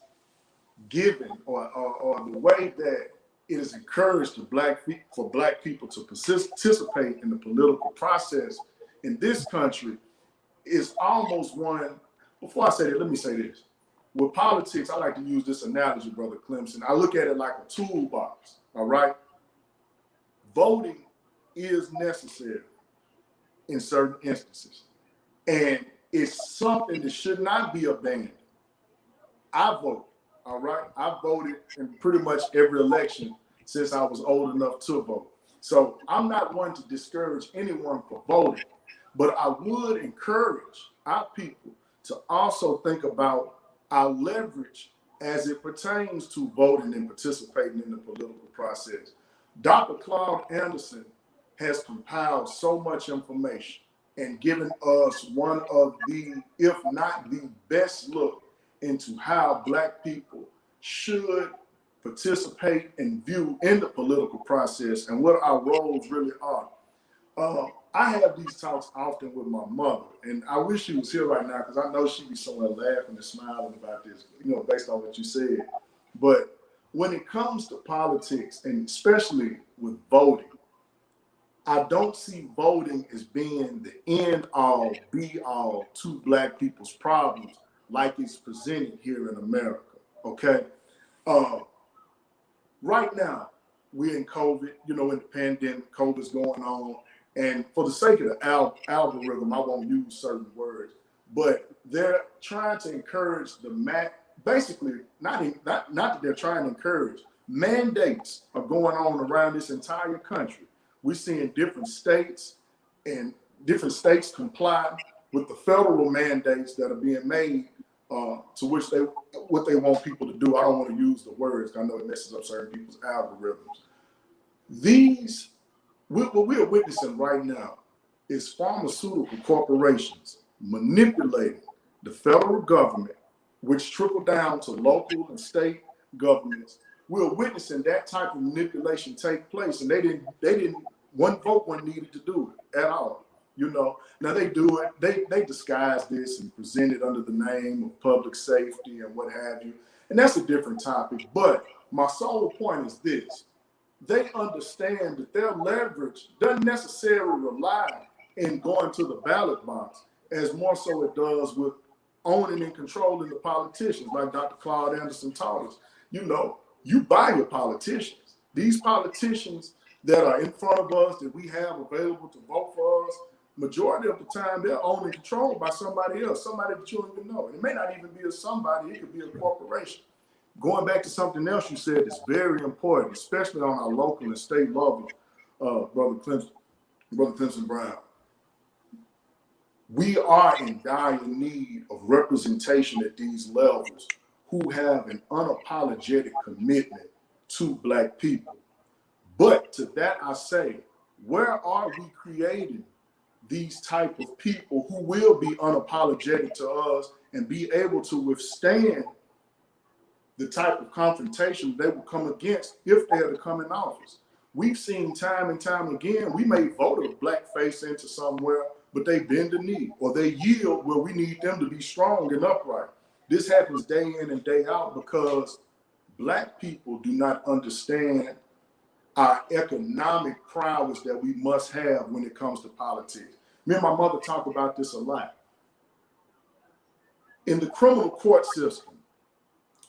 given, or the way that it is encouraged for black people to participate in the political process in this country is almost one. Before I say that, let me say this. With politics, I like to use this analogy, Brother Clemson. I look at it like a toolbox, all right? Voting is necessary in certain instances, and it's something that should not be abandoned. I vote, all right? I voted in pretty much every election since I was old enough to vote. So I'm not one to discourage anyone for voting, but I would encourage our people to also think about our leverage as it pertains to voting and participating in the political process. Dr. Claude Anderson has compiled so much information and given us one of the, if not the best look into how black people should participate and view in the political process and what our roles really are. I have these talks often with my mother, and I wish she was here right now because I know she'd be somewhere laughing and smiling about this, based on what you said. But when it comes to politics, and especially with voting, I don't see voting as being the end all, be all to black people's problems like it's presented here in America. Okay. Uh, right now, we're in COVID, in the pandemic, COVID's going on. And for the sake of the algorithm, I won't use certain words, but they're trying to encourage basically, not that they're trying to encourage, mandates are going on around this entire country. We're seeing different states comply with the federal mandates that are being made to which what they want people to do. I don't want to use the words. I know it messes up certain people's algorithms. What we are witnessing right now is pharmaceutical corporations manipulating the federal government, which trickle down to local and state governments. We're witnessing that type of manipulation take place, and they didn't. One vote wasn't needed to do it at all. Now they do it. They disguise this and present it under the name of public safety and what have you, and that's a different topic. But my sole point is this: they understand that their leverage doesn't necessarily rely in going to the ballot box, as more so it does with owning and controlling the politicians, like Dr. Claude Anderson taught us. You buy your politicians. These politicians that are in front of us, that we have available to vote for us, majority of the time they're owned and controlled by somebody else, somebody that you don't even know. And it may not even be a somebody, it could be a corporation. Going back to something else you said is very important, especially on our local and state level, Brother Clemson Brown. We are in dire need of representation at these levels who have an unapologetic commitment to black people. But to that I say, where are we creating these type of people who will be unapologetic to us and be able to withstand the type of confrontation they would come against if they had to come in office. We've seen time and time again, we may vote a black face into somewhere, but they bend the knee or they yield where we need them to be strong and upright. This happens day in and day out because black people do not understand our economic prowess that we must have when it comes to politics. Me and my mother talk about this a lot. In the criminal court system,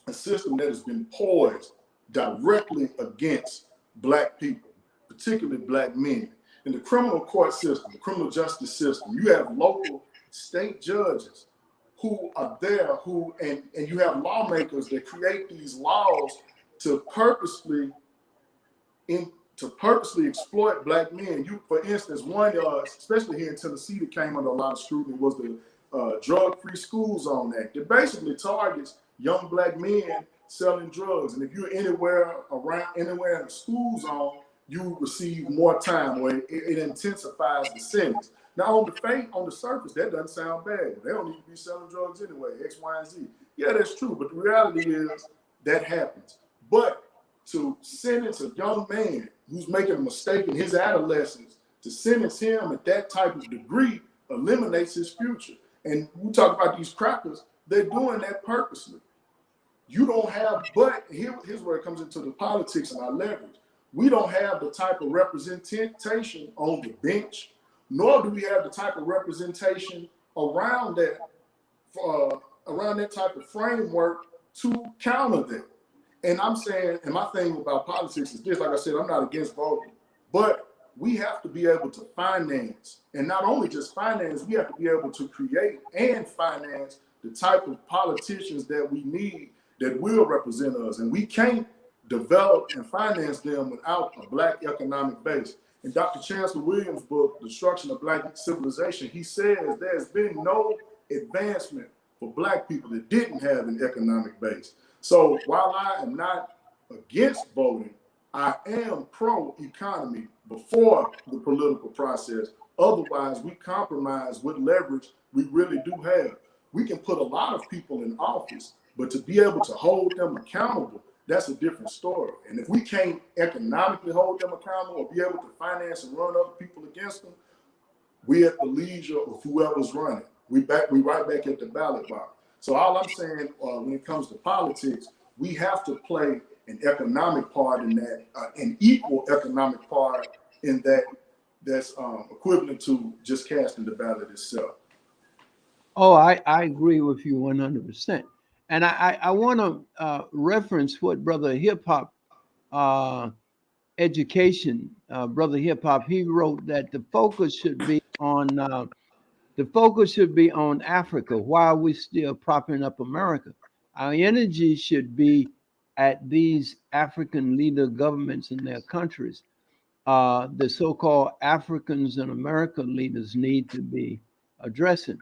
a system that has been poised directly against black people, particularly black men. In the criminal court system, the criminal justice system, you have local state judges who are there, and you have lawmakers that create these laws to purposely exploit black men. You, for instance, one, especially here in Tennessee, that came under a lot of scrutiny was the Drug-Free School Zone Act. It basically targets young black men selling drugs, and if you're anywhere in the school zone, you receive more time, or it intensifies the sentence. Now, on the surface, that doesn't sound bad. They don't need to be selling drugs anyway, X, Y, and Z. Yeah, that's true, but the reality is that happens. But to sentence a young man who's making a mistake in his adolescence, to sentence him at that type of degree eliminates his future. And we talk about these crackers, they're doing that purposely. You don't have, but here's where it comes into the politics and our leverage. We don't have the type of representation on the bench, nor do we have the type of representation around that type of framework to counter that. And I'm saying, and my thing about politics is this, like I said, I'm not against voting, but we have to be able to finance, and not only just finance, we have to be able to create and finance the type of politicians that we need that will represent us. And we can't develop and finance them without a black economic base. In Dr. Chancellor Williams' book, Destruction of Black Civilization, he says there's been no advancement for black people that didn't have an economic base. So while I am not against voting, I am pro-economy before the political process. Otherwise, we compromise what leverage we really do have. We can put a lot of people in office, but to be able to hold them accountable, that's a different story. And if we can't economically hold them accountable or be able to finance and run other people against them, we at the leisure of whoever's running. We right back at the ballot box. So all I'm saying when it comes to politics, we have to play an economic part in that, an equal economic part in that that's equivalent to just casting the ballot itself. Oh, I agree with you 100%. And I want to reference what Brother Hip Hop Education, Brother Hip Hop, he wrote that the focus should be on Africa while we still propping up America. Our energy should be at these African leader governments in their countries. The so-called Africans in America leaders need to be addressing.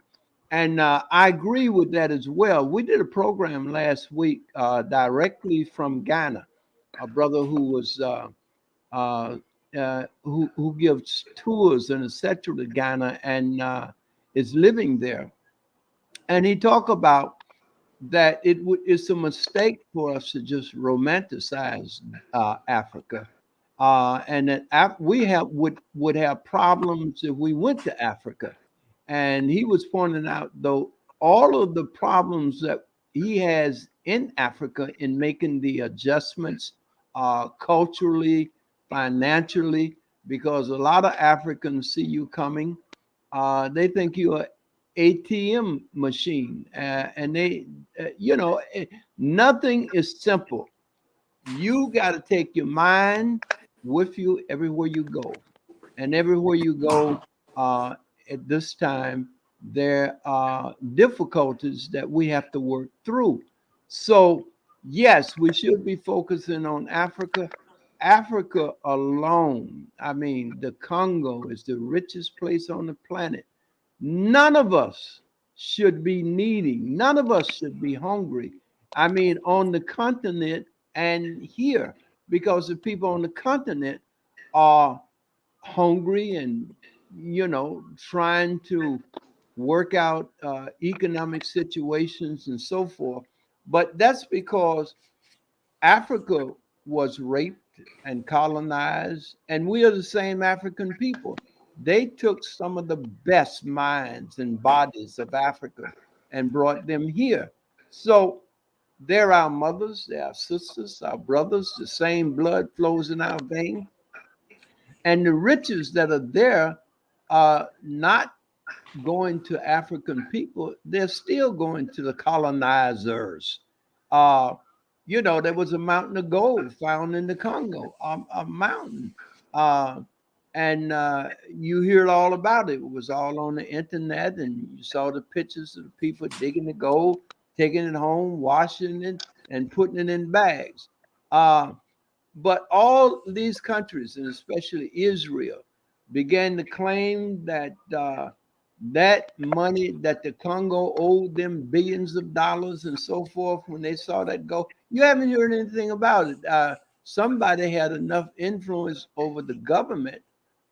And I agree with that as well. We did a program last week directly from Ghana, a brother who was who gives tours and etc. to Ghana and is living there. And he talked about that it's a mistake for us to just romanticize Africa, and that we would have problems if we went to Africa. And he was pointing out, though, all of the problems that he has in Africa in making the adjustments culturally, financially, because a lot of Africans see you coming, they think you're an ATM machine, and nothing is simple. You got to take your mind with you everywhere you go, and everywhere you go at this time, there are difficulties that we have to work through. So, yes, we should be focusing on Africa. Africa alone, I mean, the Congo is the richest place on the planet. None of us should be needing, none of us should be hungry. I mean, on the continent and here, because the people on the continent are hungry and, trying to work out economic situations and so forth. But that's because Africa was raped and colonized, and we are the same African people. They took some of the best minds and bodies of Africa and brought them here. So they're our mothers, they're our sisters, our brothers. The same blood flows in our veins. And the riches that are there are not going to African people, they're still going to the colonizers. Uh, there was a mountain of gold found in the Congo, a mountain. Uh, and you hear all about it. It was all on the internet, and you saw the pictures of the people digging the gold, taking it home, washing it, and putting it in bags. Uh, but all these countries, and especially Israel, began to claim that that money that the Congo owed them billions of dollars and so forth, when they saw that go, you haven't heard anything about it. Somebody had enough influence over the government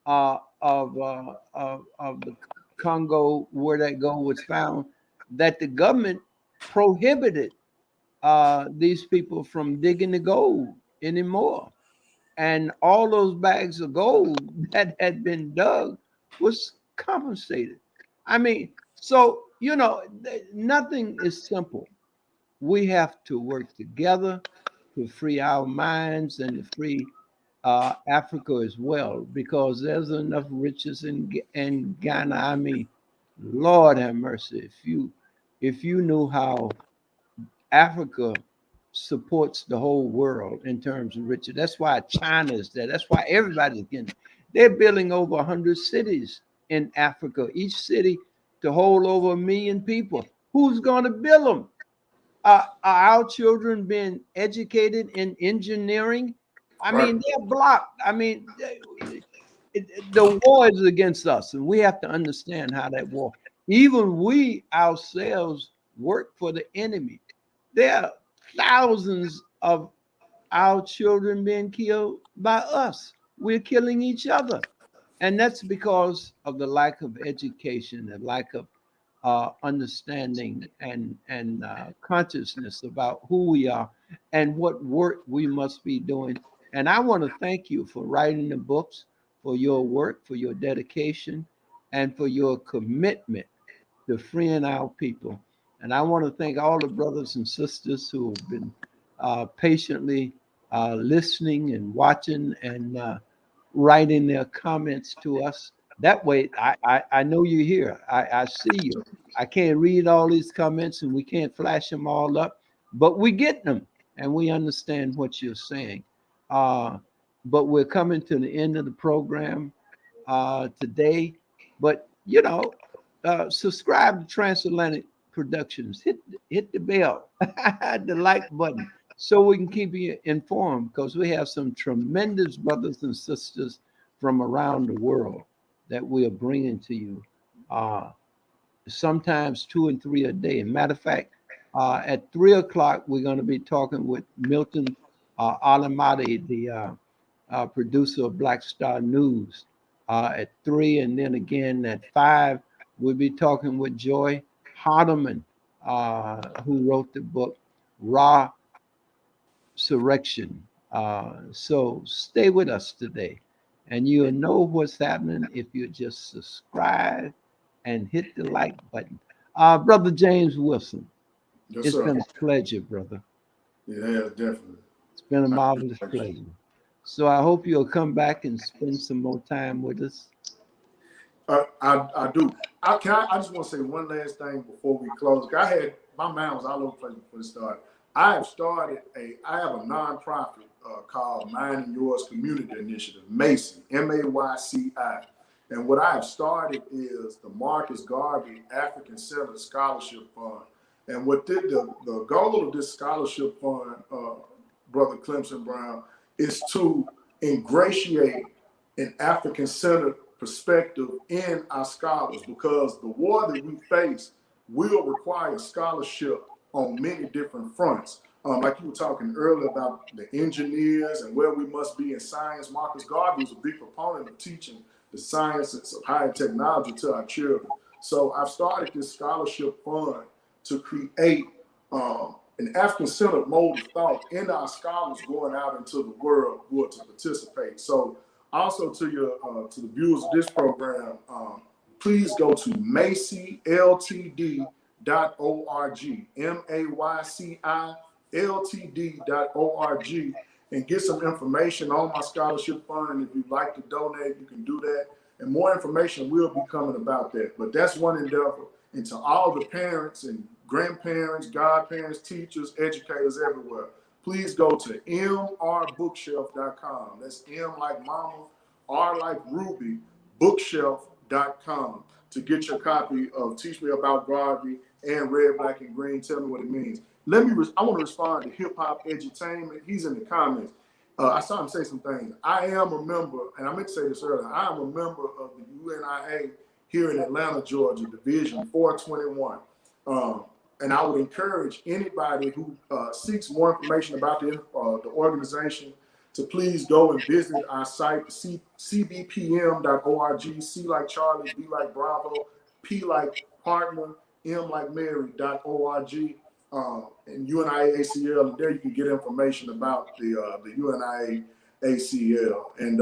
of the Congo where that gold was found, that the government prohibited these people from digging the gold anymore. And all those bags of gold that had been dug was compensated. I mean, so, nothing is simple. We have to work together to free our minds and to free Africa as well, because there's enough riches in Ghana. I mean, Lord have mercy. If you knew how Africa supports the whole world in terms of riches. That's why China is there. That's why everybody's getting. They're building over 100 cities in Africa, each city to hold over 1 million people. Who's going to build them? Are our children being educated in engineering? I Right. mean, they're blocked. I mean, the war is against us, and we have to understand how that war. Even we ourselves work for the enemy. There are thousands of our children being killed by us. We're killing each other. And that's because of the lack of education, the lack of understanding and consciousness about who we are and what work we must be doing. And I want to thank you for writing the books, for your work, for your dedication, and for your commitment to freeing our people. And I want to thank all the brothers and sisters who have been patiently listening and watching and writing their comments to us. That way, I know you're here. I see you. I can't read all these comments and we can't flash them all up, but we get them and we understand what you're saying. Uh, but we're coming to the end of the program today. But subscribe to Transatlantic Productions. Hit the bell, the like button, so we can keep you informed, because we have some tremendous brothers and sisters from around the world that we are bringing to you. Uh, Sometimes 2 and 3 a day. Matter of fact, at 3 o'clock, we're going to be talking with Milton Alamati, the producer of Black Star News, at 3. And then again at 5, we'll be talking with Joy Hardeman, who wrote the book Raw Surrection. So stay with us today, and you'll know what's happening if you just subscribe and hit the like button. Brother James Wilson, Yes, it's sir. been a pleasure, brother. Yeah, definitely. It's been a marvelous pleasure. So I hope you'll come back and spend some more time with us. I do. I just want to say one last thing before we close. I had my mind was all over the place before it started. I have a nonprofit called Mine and Yours Community Initiative, MACI, MAYCI. And what I have started is the Marcus Garvey African Center Scholarship Fund. And what the goal of this scholarship fund, Brother Clemson Brown, is to ingratiate an African-centered perspective in our scholars, because the war that we face will require scholarship on many different fronts. Like you were talking earlier about the engineers and where we must be in science. Marcus Garvey was a big proponent of teaching the sciences of higher technology to our children. So I've started this scholarship fund to create an African-centered mode of thought in our scholars going out into the world who are to participate. So also to the viewers of this program, please go to macyLTD.org, MAYCILTD.org, and get some information on my scholarship fund. And if you'd like to donate, you can do that. And more information will be coming about that. But that's one endeavor. And to all the parents and grandparents, godparents, teachers, educators everywhere, please go to mrbookshelf.com. That's M like mama, R like Ruby, bookshelf.com to get your copy of Teach Me About Garvey and Red, Black, and Green. Tell me what it means. I want to respond to Hip Hop Edutainment. He's in the comments. I saw him say some things. I am a member, and I meant to say this earlier, I am a member of the UNIA here in Atlanta, Georgia, Division 421. And I would encourage anybody who seeks more information about the organization to please go and visit our site, cbpm.org, C like Charlie, B like Bravo, P like Partner, M like Mary.org, and UNIA ACL. And there you can get information about the UNIA ACL. And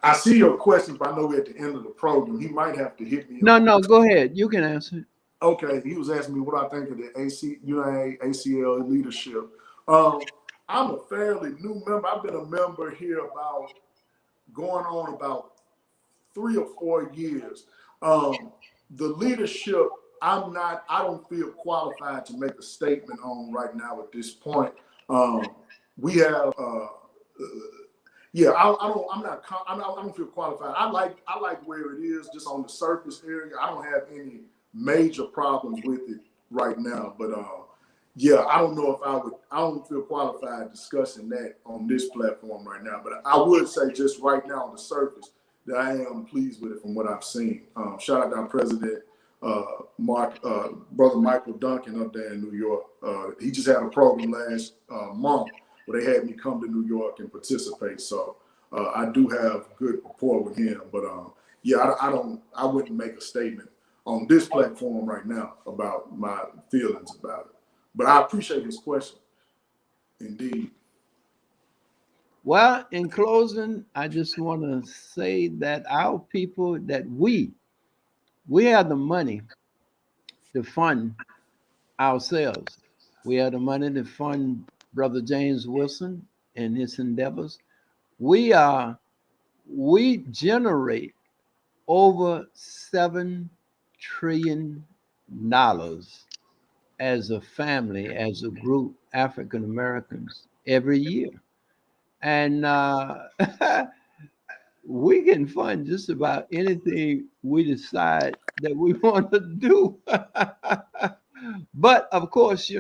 I see your questions, but I know we're at the end of the program. He might have to hit me. No, go ahead. You can answer. Okay, he was asking me what I think of the UNIA ACL leadership. I'm a fairly new member. I've been a member here going on about 3 or 4 years. The leadership, I don't feel qualified to make a statement on right now at this point. We have, I don't feel qualified. I like where it is, just on the surface area. I don't have any major problems with it right now, but I don't know if I don't feel qualified discussing that on this platform right now, but I would say just right now on the surface that I am pleased with it from what I've seen. Shout out to our president, Brother Michael Duncan up there in New York. He just had a program last month where they had me come to New York and participate. So I do have good rapport with him, but I wouldn't make a statement on this platform right now about my feelings about it. But I appreciate his question. Indeed. Well, in closing, I just want to say that our people, that we have the money to fund ourselves. We have the money to fund Brother James Wilson and his endeavors. We generate over $7 trillion as a family, as a group, African Americans, every year. And we can fund just about anything we decide that we want to do. But of course,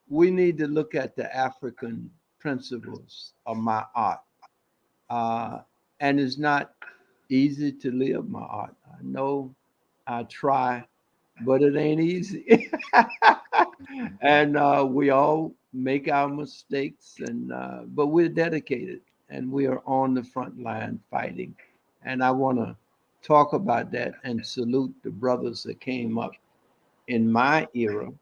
we need to look at the African principles of my art. And it's not easy to live my art. I know I try, but it ain't easy. And we all make our mistakes, but we're dedicated and we are on the front line fighting. And I want to talk about that and salute the brothers that came up in my era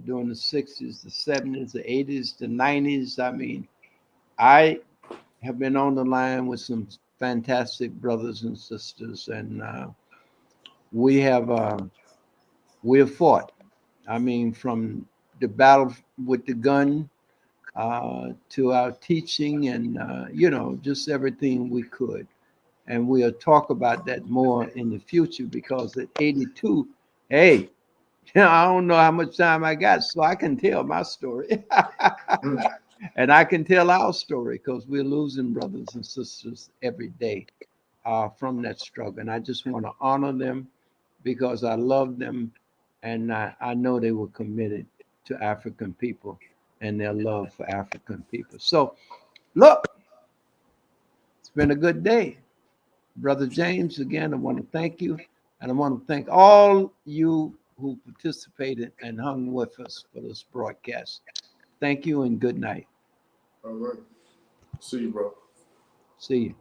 during the 60s, the 70s, the 80s, the 90s. I mean, I have been on the line with some fantastic brothers and sisters, and we have fought. I mean, from the battle with the gun to our teaching and, just everything we could. And we'll talk about that more in the future because at 82, hey, I don't know how much time I got, so I can tell my story. And I can tell our story because we're losing brothers and sisters every day from that struggle. And I just want to honor them because I love them. And I know they were committed to African people and their love for African people. So, look, it's been a good day. Brother James, again, I want to thank you. And I want to thank all you who participated and hung with us for this broadcast. Thank you and good night. All right. See you, bro. See you.